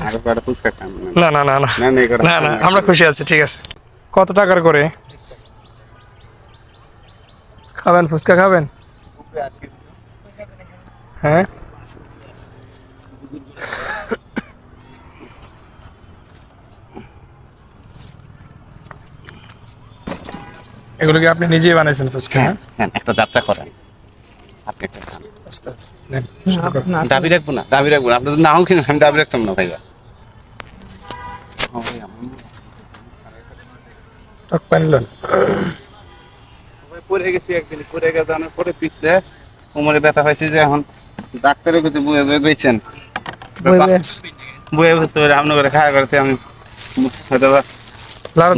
আরো কয়টা ফুচকা খান না না না না না না এগুলো না না আমরা খুশি আছি, ঠিক আছে। কত টাকার করে খাবেন ফুচকা খাবেন? হ্যাঁ এগুলো কি আপনি নিজেই বানাইছেন ফুচকা? হ্যাঁ একটা যাত্রা করেন আপনি একটা খান আস্তে আস্তে নেন, শুরু করুন। দাবি রাখবো না আপনি যদি নাও কিনেন আমি দাবি রাখতাম না ভাইয়া টক পানি লন। পরে গেছি একদিন পরে গেছে পরে পিছলে কোমরে ব্যথা হয়েছে যে এখন ডাক্তারের কাছে বয়ে বয়ে গেছেন বয়ে বুঝতে পারে আপনার করে খাওয়া করতে আমি হয়তো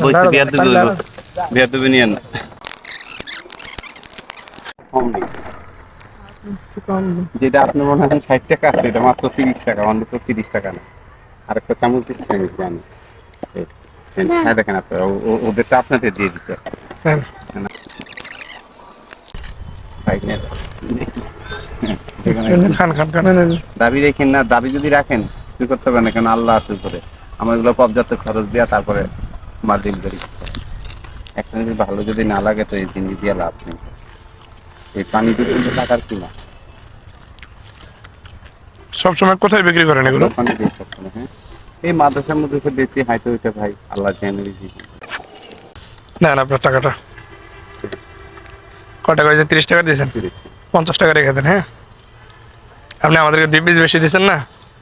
বলছি বিয়ার দেবে নিয়ে না যেটা আপনি মনে হয় 60 টাকা আছে এটা মাত্র 30 টাকা অন্তত 30 টাকা না আর একটা চামচ দিচ্ছি আমি জানি হ্যাঁ দেখেন আপনার ওদেরটা আপনাদের দিয়ে দিতে খান খান খান। দাবি রেখেন না, দাবি যদি রাখেন কি করতে পারেন কেন আল্লাহ আছে উপরে আমার এগুলো পর্যাপ্ত খরচ দিয়া তারপরে মার্জিন করি একটা যদি ভালো যদি না লাগে তো এই জিনিস দিয়ে লাভ নেই এই পানি দিয়ে কিন্তু টাকার কিনা সবসময় কোথায় বিক্রি করেন এগুলো? পানি দিয়ে সবসময় হ্যাঁ এই মাদ্রাসার মধ্যে বেশি হাইতে হইতে ভাই আল্লাহ জেনে দিয়েছি নেন আপনার টাকাটা। কয় টাকা হয়েছে? 30 টাকা দিয়েছেন, 50 টাকা রেখে দেন। হ্যাঁ আপনি আমাদেরকে 2 পিস বেশি দিচ্ছেন না,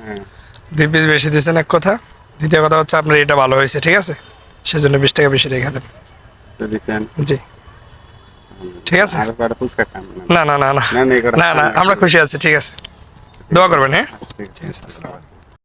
হ্যাঁ 2 পিস বেশি দিচ্ছেন এক কথা, দ্বিতীয় কথা হচ্ছে আপনার এটা ভালো হয়েছে, ঠিক আছে, সেজন্য 20 টাকা বেশি রেখে দেন। তো দিছেন জি ঠিক আছে। আর কয়টা ফুচকা খান না না না না না না না না আমরা খুশি আছি, ঠিক আছে। দোয়া করবেন। হ্যাঁ ঠিক আছে। ঠিক আছে, আসসালামু আলাইকুম।